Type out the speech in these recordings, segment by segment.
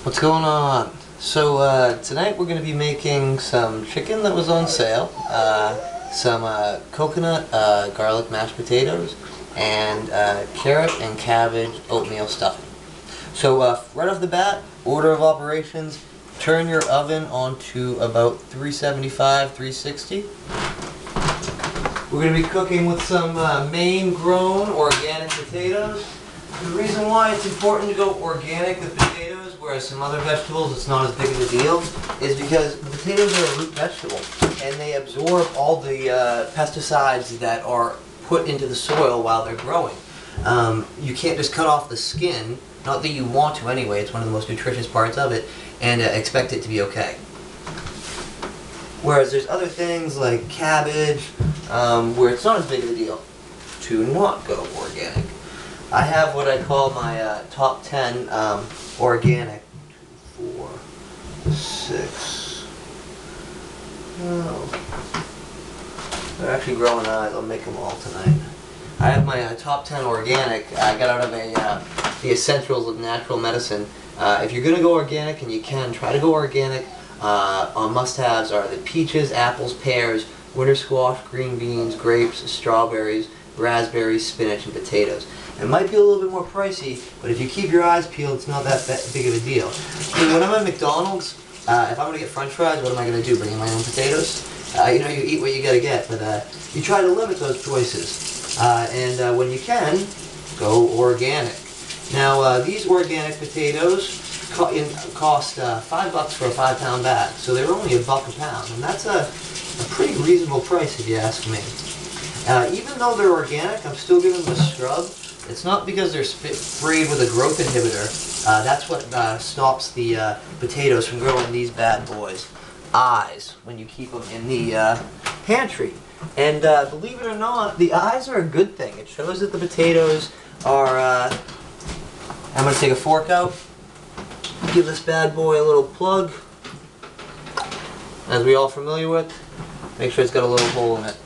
What's going on? So tonight we're going to be making some chicken that was on sale, some coconut garlic mashed potatoes, and carrot and cabbage oatmeal stuffing. So right off the bat, order of operations, turn your oven onto about 375, 360. We're going to be cooking with some Maine grown organic potatoes. The reason why it's important to go organic with potatoes, whereas some other vegetables it's not as big of a deal, is because the potatoes are a root vegetable and they absorb all the pesticides that are put into the soil while they're growing. You can't just cut off the skin, not that you want to anyway, it's one of the most nutritious parts of it, and expect it to be okay. Whereas there's other things like cabbage, where it's not as big of a deal to not go organic. I have what I call my top 10 organic. 4, 6. Oh. They're actually growing eyes. I'll make them all tonight. I have my top 10 organic. I got out of the Essentials of Natural Medicine. If you're going to go organic, and you can, try to go organic. On must-haves are the peaches, apples, pears, winter squash, green beans, grapes, strawberries, raspberries, spinach, and potatoes. It might be a little bit more pricey, but if you keep your eyes peeled, it's not that big of a deal. I mean, when I'm at McDonald's, if I'm going to get french fries, what am I going to do? Bring in my own potatoes? You know, you eat what you got to get, but you try to limit those choices. And when you can, go organic. Now, these organic potatoes cost $5 for a 5-pound bag, so they're only $1 a pound, and that's a pretty reasonable price if you ask me. Even though they're organic, I'm still giving them a scrub. It's not because they're sprayed with a growth inhibitor. That's what stops the potatoes from growing these bad boys. Eyes, when you keep them in the pantry. And believe it or not, the eyes are a good thing. It shows that the potatoes are... I'm going to take a fork out, give this bad boy a little plug, as we all familiar with. Make sure it's got a little hole in it.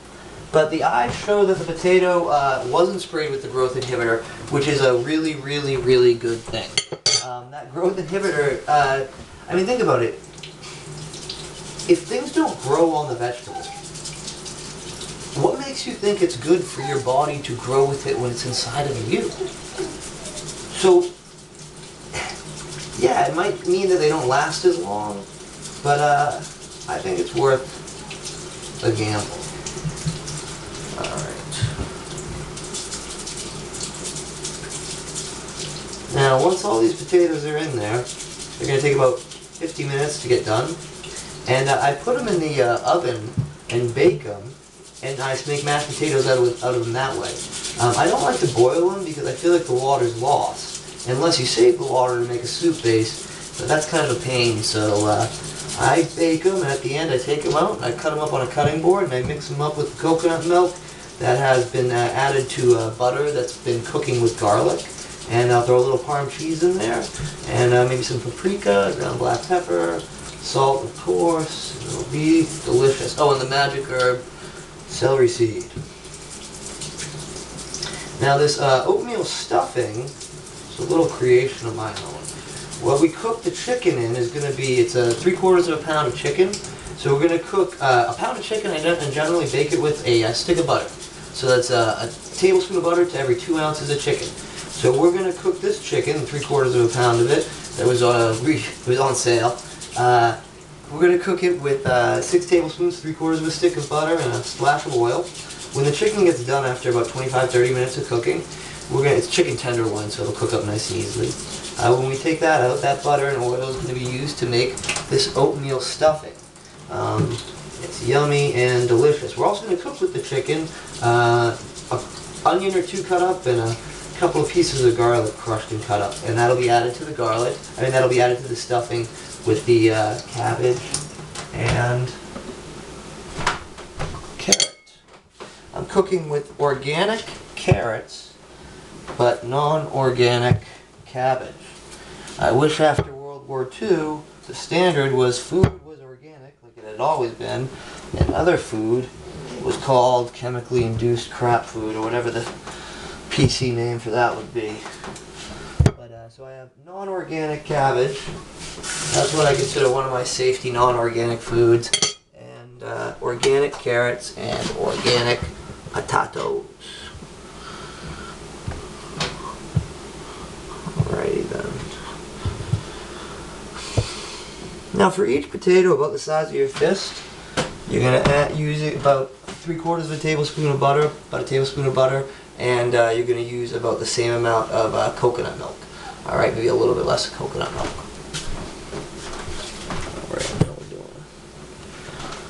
But the eyes show that the potato wasn't sprayed with the growth inhibitor, which is a really, really, really good thing. That growth inhibitor, I mean, think about it. If things don't grow on the vegetable, what makes you think it's good for your body to grow with it when it's inside of you? So, yeah, it might mean that they don't last as long, but I think it's worth a gamble. Alright. Now, once all these potatoes are in there, they're going to take about 50 minutes to get done. And I put them in the oven and bake them, and I make mashed potatoes out of them that way. I don't like to boil them because I feel like the water's lost, unless you save the water to make a soup base, but that's kind of a pain, so I bake them, and at the end I take them out, I cut them up on a cutting board, and I mix them up with coconut milk that has been added to butter that's been cooking with garlic, and I'll throw a little Parm cheese in there, and maybe some paprika, ground black pepper, salt of course, it'll be delicious. Oh, and the magic herb, celery seed. Now this oatmeal stuffing is a little creation of my own. What we cook the chicken in is going to be, it's 3/4 of a pound of chicken. So we're going to cook a pound of chicken and generally bake it with a stick of butter. So that's a tablespoon of butter to every 2 ounces of chicken. So we're going to cook this chicken, 3/4 of a pound of it, that was on sale. We're going to cook it with 6 tablespoons, 3/4 of a stick of butter, and a splash of oil. When the chicken gets done after about 25-30 minutes of cooking, it's chicken tenderloin, so it'll cook up nice and easily. When we take that out, that butter and oil is going to be used to make this oatmeal stuffing. It's yummy and delicious. We're also going to cook with the chicken an onion or 2 cut up and a couple of pieces of garlic crushed and cut up, and that'll be added to the garlic. I mean, that'll be added to the stuffing with the cabbage and carrot. I'm cooking with organic carrots, but non-organic cabbage. I wish after World War II the standard was food was organic, like it had always been, and other food was called chemically induced crap food, or whatever the PC name for that would be. But So I have non-organic cabbage. That's what I consider one of my safety non-organic foods. And organic carrots and organic potatoes. Alrighty then. Now for each potato about the size of your fist, you're going to use about 3/4 of a tablespoon of butter, about a tablespoon of butter, and you're going to use about the same amount of coconut milk. Alright, maybe a little bit less coconut milk. Alright, I know what we're doing.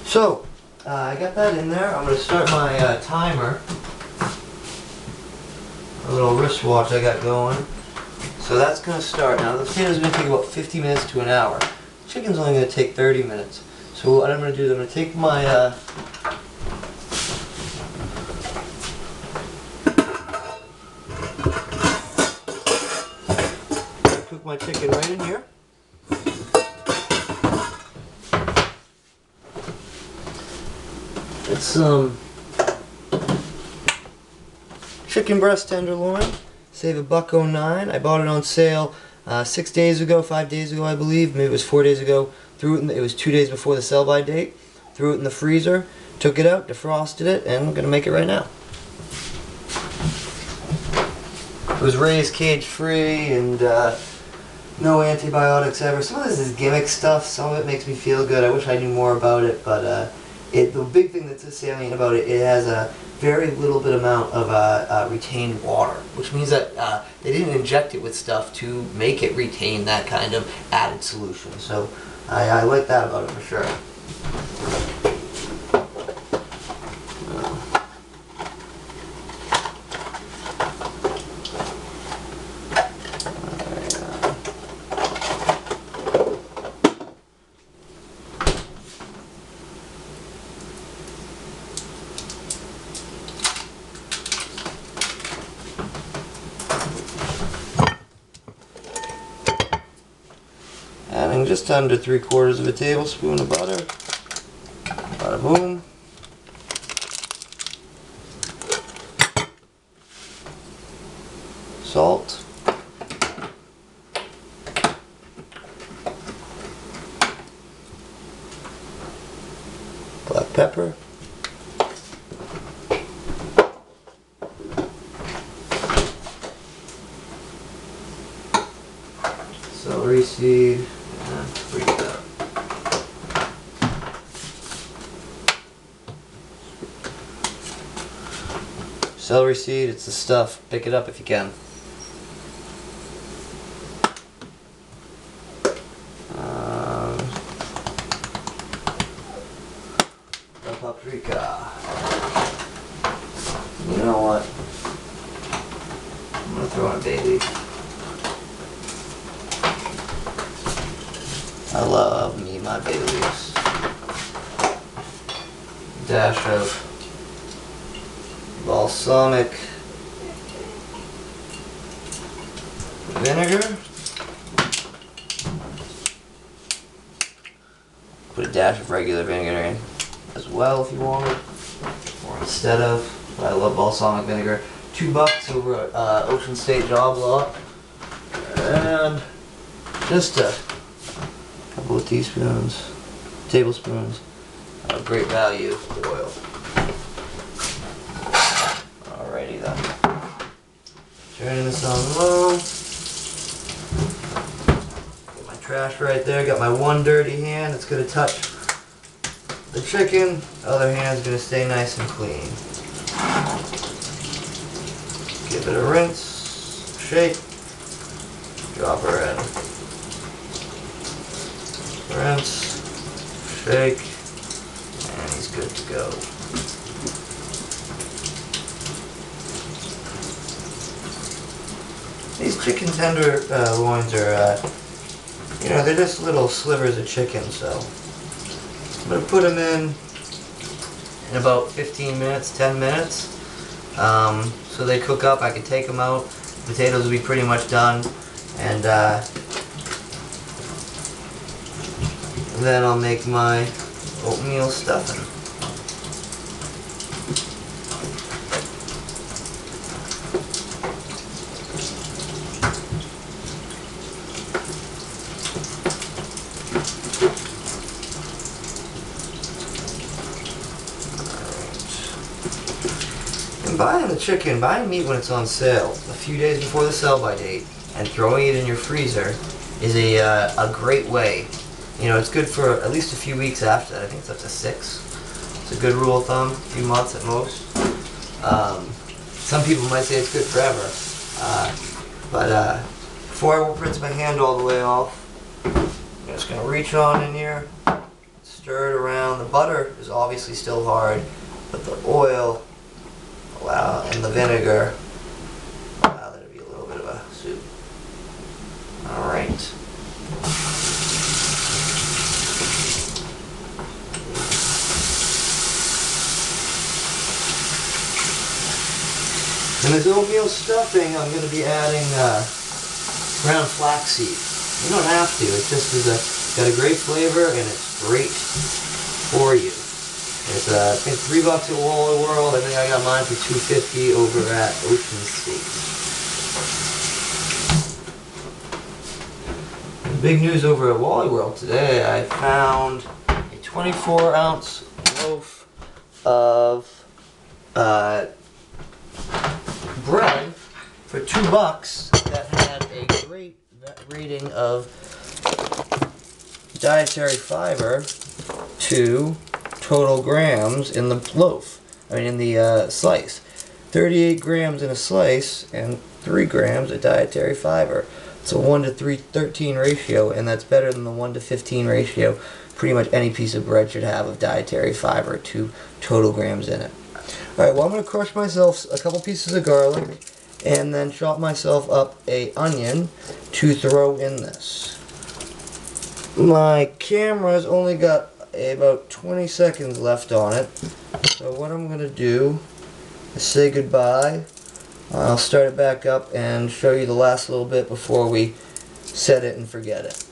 So, I got that in there. I'm going to start my timer. A little wristwatch I got going. So that's going to start. Now the potatoes are going to take about 50 minutes to an hour. Chicken's only going to take 30 minutes. So what I'm going to do is I'm going to take my cook my chicken right in here. It's some chicken breast tenderloin. Save $1.09. I bought it on sale 6 days ago, 5 days ago I believe. Maybe it was 4 days ago. It was 2 days before the sell-by date. Threw it in the freezer, took it out, defrosted it, and I'm going to make it right now. It was raised cage-free and no antibiotics ever. Some of this is gimmick stuff. Some of it makes me feel good. I wish I knew more about it, but the big thing that's salient about it, it has a very little bit amount of retained water, which means that they didn't inject it with stuff to make it retain that kind of added solution. So I like that about it for sure. Adding just under 3/4 of a tablespoon of butter. Bada boom. Salt. Black pepper. Celery seed. Celery seed, it's the stuff. Pick it up if you can. The paprika. You know what? I'm gonna throw in a bay leaf. I love me my bay leaves. Dash of balsamic vinegar. Put a dash of regular vinegar in as well if you want it, or instead of. But I love balsamic vinegar. $2 over at Ocean State Job Lot, and just a couple of tablespoons of great value oil. Alrighty then. Turning this on low. Get my trash right there. Got my one dirty hand that's going to touch the chicken. Other hand's going to stay nice and clean. Give it a rinse, shake, drop her in. Rinse, shake, and he's good to go. These chicken tenderloins are, they're just little slivers of chicken, so I'm going to put them in about 15 minutes, 10 minutes, so they cook up. I can take them out. The potatoes will be pretty much done, and then I'll make my oatmeal stuffing. buying the chicken, buying meat when it's on sale, a few days before the sell-by date, and throwing it in your freezer is a great way. You know, it's good for at least a few weeks after that. I think it's up to 6. It's a good rule of thumb, a few months at most. Some people might say it's good forever. But before I rinse my hand all the way off, I'm just going to reach on in here, stir it around. The butter is obviously still hard, but the oil and the vinegar allow there to be a little bit of a soup. Alright. And this oatmeal stuffing, I'm going to be adding ground flaxseed. You don't have to. It just is got a great flavor, and it's great for you. It's I think $3 at Wally World. I think I got mine for $2.50 over at Ocean State. Big news over at Wally World today. I found a 24-ounce loaf of bread for $2 that had a great rating of dietary fiber to total grams in the loaf. I mean in the slice. 38 grams in a slice and 3 grams of dietary fiber. It's a 1 to 13 ratio, and that's better than the 1 to 15 ratio pretty much any piece of bread should have of dietary fiber to total grams in it. Alright, well I'm going to crush myself a couple pieces of garlic and then chop myself up an onion to throw in this. My camera's only got about 20 seconds left on it, so what I'm going to do is say goodbye. I'll start it back up and show you the last little bit before we set it and forget it.